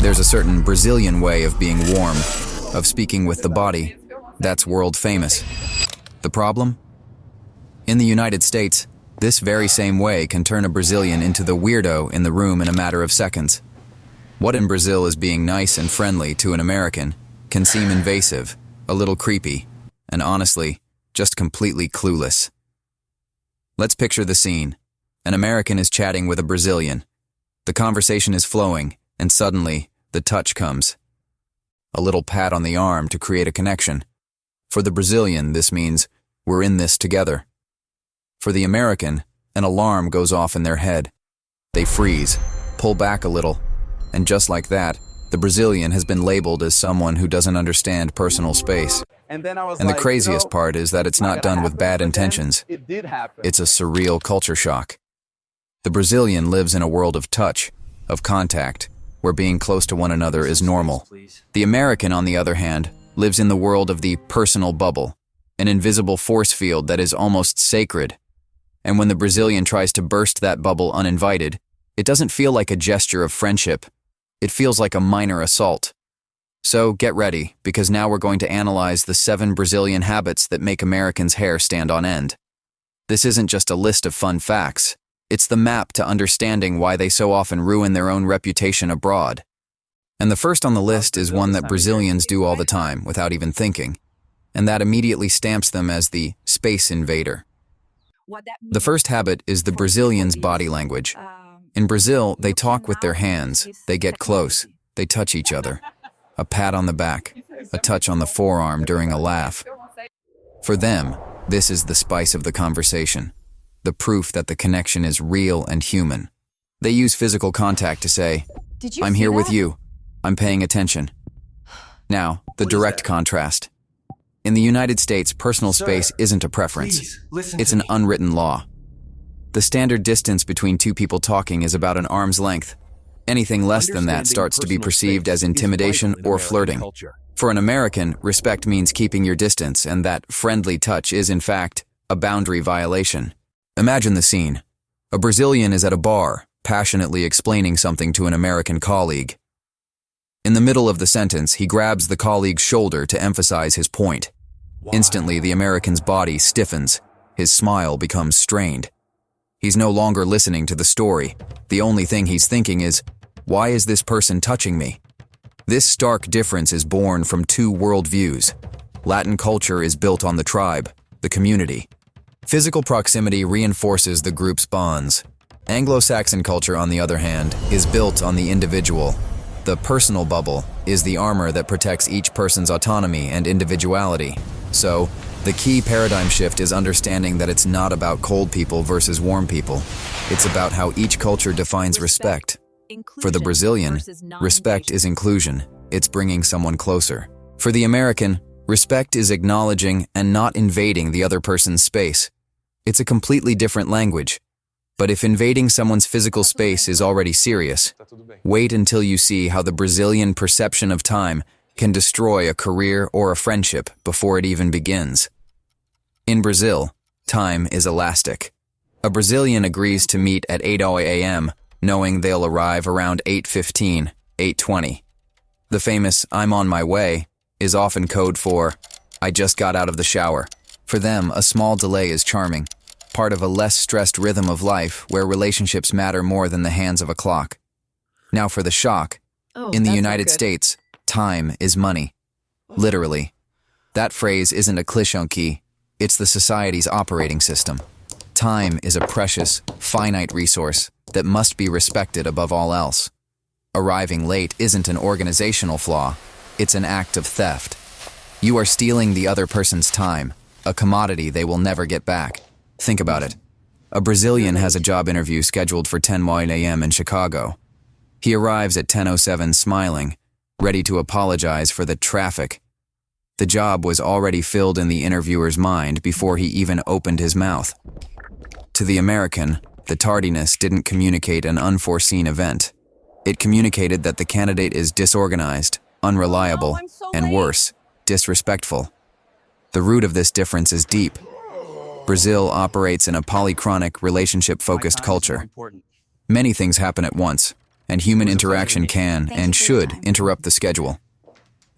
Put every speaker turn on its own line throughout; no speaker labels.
There's a certain Brazilian way of being warm, of speaking with the body, that's world famous. The problem? In the United States, this very same way can turn a Brazilian into the weirdo in the room in a matter of seconds. What in Brazil is being nice and friendly to an American can seem invasive, a little creepy, and honestly, just completely clueless. Let's picture the scene. An American is chatting with a Brazilian. The conversation is flowing, and suddenly, the touch comes. A little pat on the arm to create a connection. For the Brazilian, this means, we're in this together. For the American, an alarm goes off in their head. They freeze, pull back a little, and just like that, the Brazilian has been labeled as someone who doesn't understand personal space. And the craziest part is that it's not done with bad intentions. It's a surreal culture shock. The Brazilian lives in a world of touch, of contact, where being close to one another is normal. The American, on the other hand, lives in the world of the personal bubble, an invisible force field that is almost sacred. And when the Brazilian tries to burst that bubble uninvited, it doesn't feel like a gesture of friendship. It feels like a minor assault. So get ready, because now we're going to analyze the 7 Brazilian habits that make Americans' hair stand on end. This isn't just a list of fun facts. It's the map to understanding why they so often ruin their own reputation abroad. And the first on the list is one that Brazilians do all the time without even thinking, and that immediately stamps them as the space invader. The first habit is the Brazilian's body language. In Brazil, they talk with their hands, they get close, they touch each other. A pat on the back, a touch on the forearm during a laugh. For them, this is the spice of the conversation, the proof that the connection is real and human. They use physical contact to say, I'm here with you, I'm paying attention. Now, the direct contrast. In the United States, personal space isn't a preference. It's an unwritten law. The standard distance between two people talking is about an arm's length. Anything less than that starts to be perceived as intimidation or flirting. For an American, respect means keeping your distance, and that friendly touch is, in fact, a boundary violation. Imagine the scene. A Brazilian is at a bar, passionately explaining something to an American colleague. In the middle of the sentence, he grabs the colleague's shoulder to emphasize his point. Instantly, the American's body stiffens. His smile becomes strained. He's no longer listening to the story. The only thing he's thinking is, why is this person touching me? This stark difference is born from 2 worldviews. Latin culture is built on the tribe, the community. Physical proximity reinforces the group's bonds. Anglo-Saxon culture, on the other hand, is built on the individual. The personal bubble is the armor that protects each person's autonomy and individuality. So, the key paradigm shift is understanding that it's not about cold people versus warm people. It's about how each culture defines respect. For the Brazilian, respect is inclusion. It's bringing someone closer. For the American, respect is acknowledging and not invading the other person's space. It's a completely different language. But if invading someone's physical space is already serious, wait until you see how the Brazilian perception of time can destroy a career or a friendship before it even begins. In Brazil, time is elastic. A Brazilian agrees to meet at 8 a.m., knowing they'll arrive around 8:15, 8:20. The famous "I'm on my way" is often code for "I just got out of the shower." For them, a small delay is charming, part of a less stressed rhythm of life where relationships matter more than the hands of a clock. Now for the shock. In the United States, time is money. Literally. That phrase isn't a cliché, it's the society's operating system. Time is a precious, finite resource that must be respected above all else. Arriving late isn't an organizational flaw, it's an act of theft. You are stealing the other person's time, a commodity they will never get back. Think about it. A Brazilian has a job interview scheduled for 10 a.m. in Chicago. He arrives at 10:07 smiling, ready to apologize for the traffic. The job was already filled in the interviewer's mind before he even opened his mouth. To the American, the tardiness didn't communicate an unforeseen event. It communicated that the candidate is disorganized, unreliable, and worse, disrespectful. The root of this difference is deep. Brazil operates in a polychronic, relationship-focused culture. Many things happen at once, and human interaction can and should interrupt the schedule.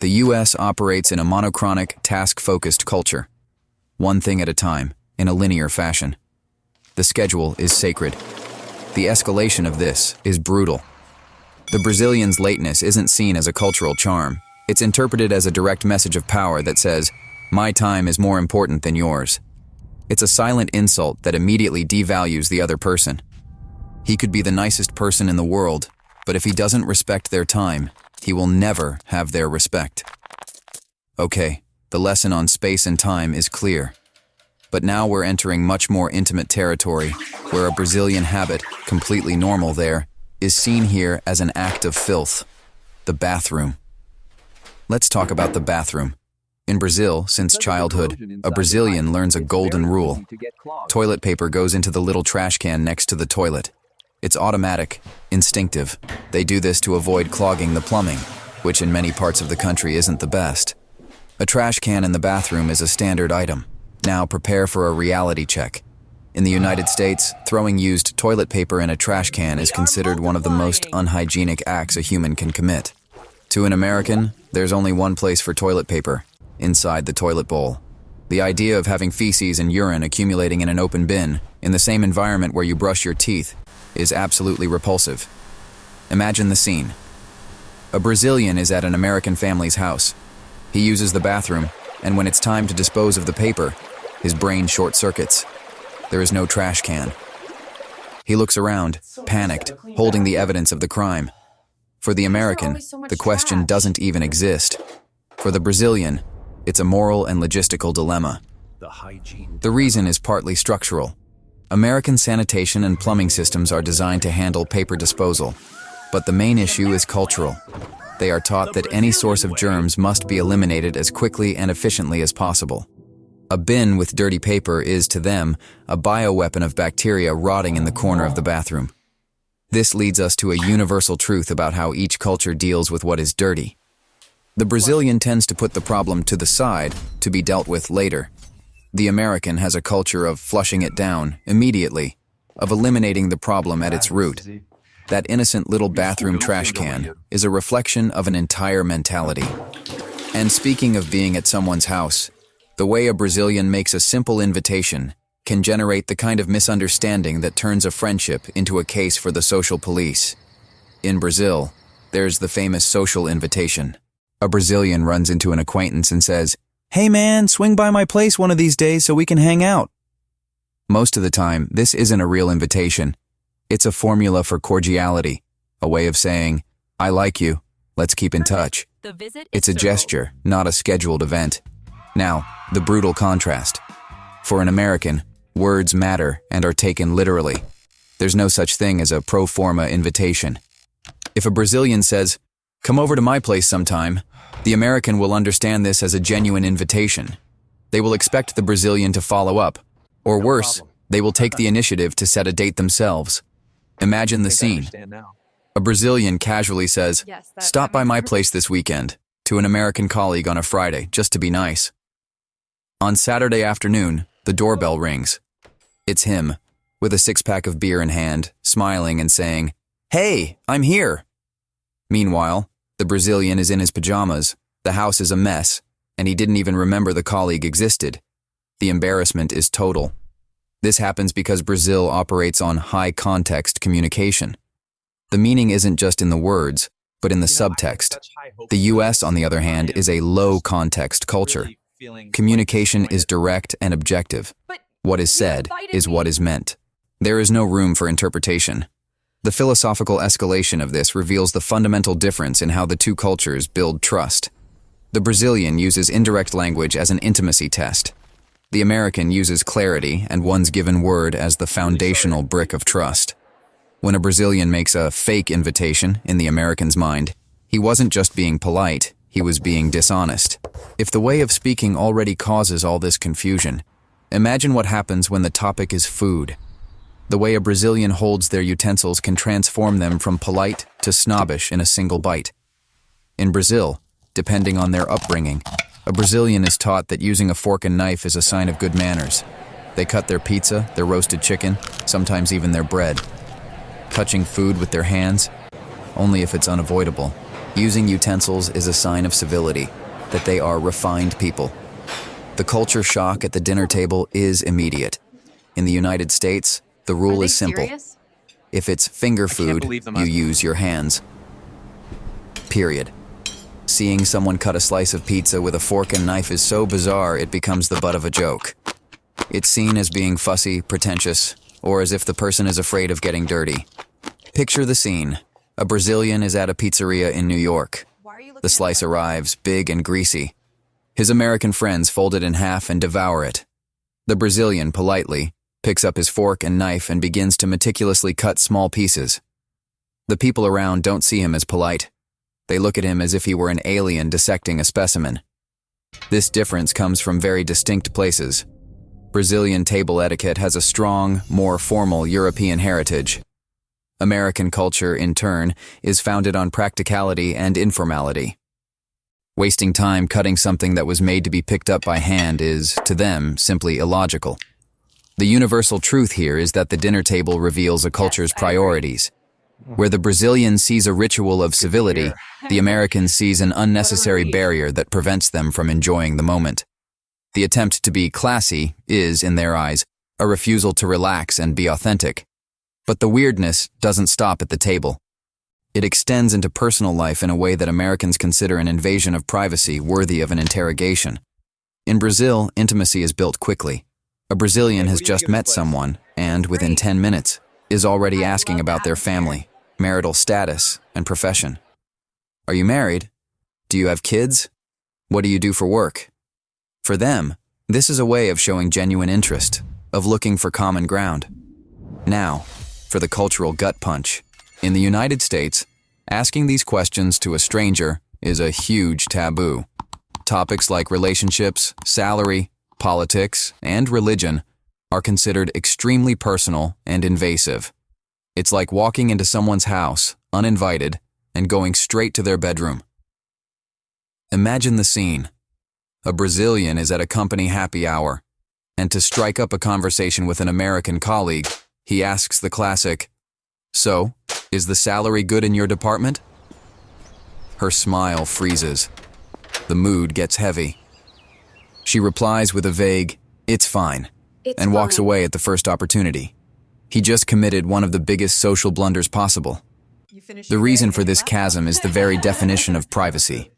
The US operates in a monochronic, task-focused culture. One thing at a time, in a linear fashion. The schedule is sacred. The escalation of this is brutal. The Brazilian's lateness isn't seen as a cultural charm. It's interpreted as a direct message of power that says, "My time is more important than yours." It's a silent insult that immediately devalues the other person. He could be the nicest person in the world, but if he doesn't respect their time, he will never have their respect. Okay, the lesson on space and time is clear. But now we're entering much more intimate territory, where a Brazilian habit, completely normal there, is seen here as an act of filth. The bathroom. Let's talk about the bathroom. In Brazil, since childhood, a Brazilian learns a golden rule. Toilet paper goes into the little trash can next to the toilet. It's automatic, instinctive. They do this to avoid clogging the plumbing, which in many parts of the country isn't the best. A trash can in the bathroom is a standard item. Now prepare for a reality check. In the United States, throwing used toilet paper in a trash can is considered one of the most unhygienic acts a human can commit. To an American, there's only one place for toilet paper, inside the toilet bowl. The idea of having feces and urine accumulating in an open bin, in the same environment where you brush your teeth, is absolutely repulsive. Imagine the scene. A Brazilian is at an American family's house. He uses the bathroom, and when it's time to dispose of the paper, his brain short-circuits. There is no trash can. He looks around, panicked, holding the evidence of the crime. For the American, the question doesn't even exist. For the Brazilian, it's a moral and logistical dilemma. The reason is partly structural. American sanitation and plumbing systems are designed to handle paper disposal, but the main issue is cultural. They are taught that any source of germs must be eliminated as quickly and efficiently as possible. A bin with dirty paper is, to them, a bioweapon of bacteria rotting in the corner of the bathroom. This leads us to a universal truth about how each culture deals with what is dirty. The Brazilian tends to put the problem to the side, to be dealt with later. The American has a culture of flushing it down immediately, of eliminating the problem at its root. That innocent little bathroom trash can is a reflection of an entire mentality. And speaking of being at someone's house, the way a Brazilian makes a simple invitation can generate the kind of misunderstanding that turns a friendship into a case for the social police. In Brazil, there's the famous social invitation. A Brazilian runs into an acquaintance and says, "Hey man, swing by my place one of these days so we can hang out." Most of the time, this isn't a real invitation. It's a formula for cordiality, a way of saying, "I like you, let's keep in touch." It's a gesture, not a scheduled event. Now, the brutal contrast. For an American, words matter and are taken literally. There's no such thing as a pro forma invitation. If a Brazilian says, "Come over to my place sometime," the American will understand this as a genuine invitation. They will expect the Brazilian to follow up, or worse, they will take the initiative to set a date themselves. Imagine the scene. A Brazilian casually says, "Stop by my place this weekend," to an American colleague on a Friday, just to be nice. On Saturday afternoon, the doorbell rings. It's him, with a six-pack of beer in hand, smiling and saying, "Hey, I'm here." Meanwhile, the Brazilian is in his pajamas, the house is a mess, and he didn't even remember the colleague existed. The embarrassment is total. This happens because Brazil operates on high-context communication. The meaning isn't just in the words, but in the subtext. The US, on the other hand, is a low-context culture. Communication is direct and objective. What is said is what is meant. There is no room for interpretation. The philosophical escalation of this reveals the fundamental difference in how the two cultures build trust. The Brazilian uses indirect language as an intimacy test. The American uses clarity and one's given word as the foundational brick of trust. When a Brazilian makes a fake invitation in the American's mind, he wasn't just being polite, he was being dishonest. If the way of speaking already causes all this confusion, imagine what happens when the topic is food. The way a Brazilian holds their utensils can transform them from polite to snobbish in a single bite. In Brazil, depending on their upbringing, a Brazilian is taught that using a fork and knife is a sign of good manners. They cut their pizza, their roasted chicken, sometimes even their bread. Touching food with their hands, only if it's unavoidable. Using utensils is a sign of civility, that they are refined people. The culture shock at the dinner table is immediate. In the United States, the rule is simple.
Serious?
If it's finger food, you use your hands. Period. Seeing someone cut a slice of pizza with a fork and knife is so bizarre it becomes the butt of a joke. It's seen as being fussy, pretentious, or as if the person is afraid of getting dirty. Picture the scene. A Brazilian is at a pizzeria in New York. The slice arrives, big and greasy. His American friends fold it in half and devour it. The Brazilian, politely, picks up his fork and knife and begins to meticulously cut small pieces. The people around don't see him as polite. They look at him as if he were an alien dissecting a specimen. This difference comes from very distinct places. Brazilian table etiquette has a strong, more formal European heritage. American culture, in turn, is founded on practicality and informality. Wasting time cutting something that was made to be picked up by hand is, to them, simply illogical. The universal truth here is that the dinner table reveals a culture's priorities. Where the Brazilian sees a ritual of civility, the American sees an unnecessary barrier that prevents them from enjoying the moment. The attempt to be classy is, in their eyes, a refusal to relax and be authentic. But the weirdness doesn't stop at the table. It extends into personal life in a way that Americans consider an invasion of privacy worthy of an interrogation. In Brazil, intimacy is built quickly. A Brazilian has just met someone and, within 10 minutes, is already asking about their family, marital status, and profession. Are you married? Do you have kids? What do you do for work? For them, this is a way of showing genuine interest, of looking for common ground. Now, for the cultural gut punch. In the United States, asking these questions to a stranger is a huge taboo. Topics like relationships, salary, politics, and religion are considered extremely personal and invasive. It's like walking into someone's house, uninvited, and going straight to their bedroom. Imagine the scene. A Brazilian is at a company happy hour, and to strike up a conversation with an American colleague, he asks the classic, "So, is the salary good in your department?" Her smile freezes. The mood gets heavy. She replies with a vague, "It's fine," and walks away at the first opportunity. He just committed one of the biggest social blunders possible. The reason for this chasm is the very definition of privacy.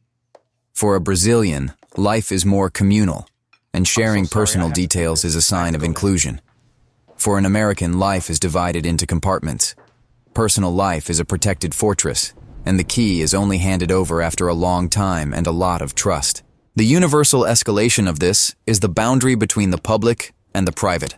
For a Brazilian, life is more communal, and sharing personal details is a sign of inclusion. For an American, life is divided into compartments. Personal life is a protected fortress, and the key is only handed over after a long time and a lot of trust. The universal escalation of this is the boundary between the public and the private.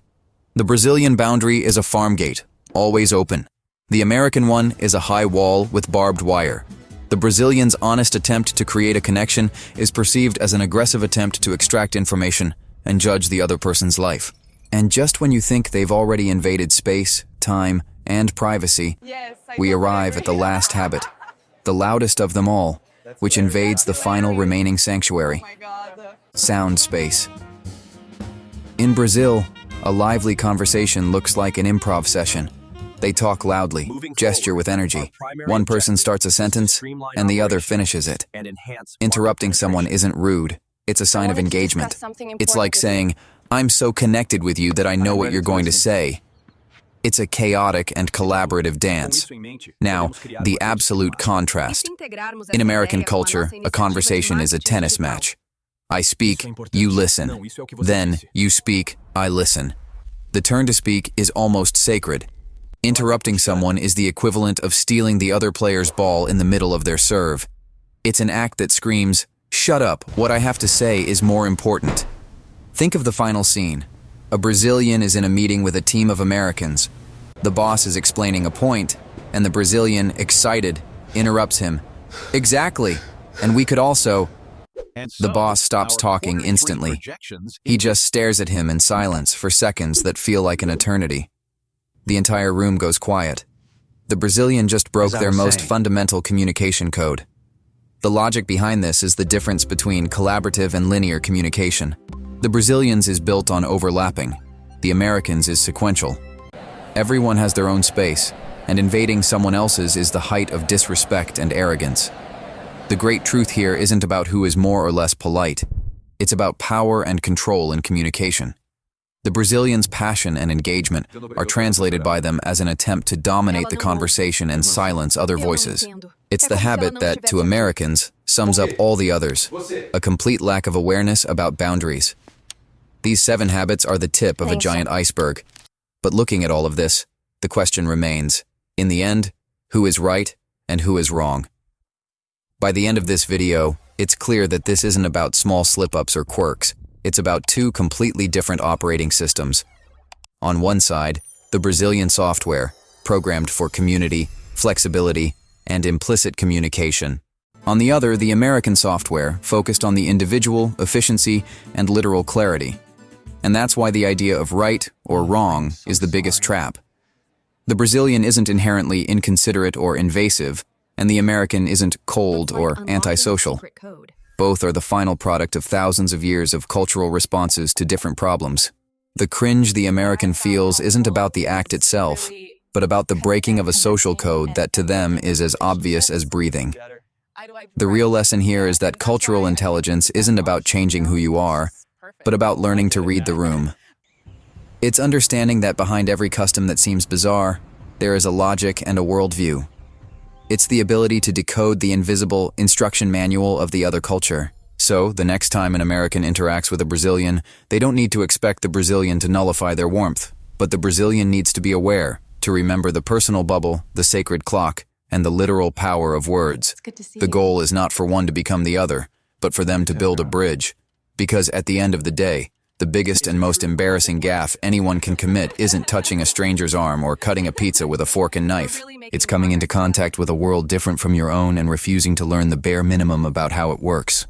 The Brazilian boundary is a farm gate, always open. The American one is a high wall with barbed wire. The Brazilian's honest attempt to create a connection is perceived as an aggressive attempt to extract information and judge the other person's life. And just when you think they've already invaded space, time, and privacy, we arrive at the last habit, the loudest of them all, which invades the final remaining sanctuary, sound space. In Brazil, a lively conversation looks like an improv session. They talk loudly, gesture with energy. One person starts a sentence, and the other finishes it. Interrupting someone isn't rude. It's a sign of engagement. It's like saying, "I'm so connected with you that I know what you're going to say." It's a chaotic and collaborative dance. Now, the absolute contrast. In American culture, a conversation is a tennis match. I speak, you listen. Then, you speak, I listen. The turn to speak is almost sacred. Interrupting someone is the equivalent of stealing the other player's ball in the middle of their serve. It's an act that screams, "Shut up, what I have to say is more important." Think of the final scene. A Brazilian is in a meeting with a team of Americans. The boss is explaining a point, and the Brazilian, excited, interrupts him. "Exactly, and we could also..." The boss stops talking instantly. He just stares at him in silence for seconds that feel like an eternity. The entire room goes quiet. The Brazilian just broke their most fundamental communication code. The logic behind this is the difference between collaborative and linear communication. The Brazilians is built on overlapping. The Americans is sequential. Everyone has their own space, and invading someone else's is the height of disrespect and arrogance. The great truth here isn't about who is more or less polite. It's about power and control in communication. The Brazilians' passion and engagement are translated by them as an attempt to dominate the conversation and silence other voices. It's the habit that, to Americans, sums up all the others, a complete lack of awareness about boundaries. These 7 habits are the tip of a giant iceberg. But looking at all of this, the question remains, in the end, who is right and who is wrong? By the end of this video, it's clear that this isn't about small slip-ups or quirks. It's about 2 completely different operating systems. On one side, the Brazilian software, programmed for community, flexibility, and implicit communication. On the other, the American software, focused on the individual, efficiency, and literal clarity. And that's why the idea of right or wrong is the biggest trap. The Brazilian isn't inherently inconsiderate or invasive, and the American isn't cold or antisocial. Both are the final product of thousands of years of cultural responses to different problems. The cringe the American feels isn't about the act itself, but about the breaking of a social code that to them is as obvious as breathing. The real lesson here is that cultural intelligence isn't about changing who you are, but about learning to read the room. It's understanding that behind every custom that seems bizarre, there is a logic and a worldview. It's the ability to decode the invisible instruction manual of the other culture. So, the next time an American interacts with a Brazilian, they don't need to expect the Brazilian to nullify their warmth, but the Brazilian needs to be aware, to remember the personal bubble, the sacred clock, and the literal power of words. The goal is not for one to become the other, but for them to build a bridge. Because at the end of the day, the biggest and most embarrassing gaffe anyone can commit isn't touching a stranger's arm or cutting a pizza with a fork and knife. It's coming into contact with a world different from your own and refusing to learn the bare minimum about how it works.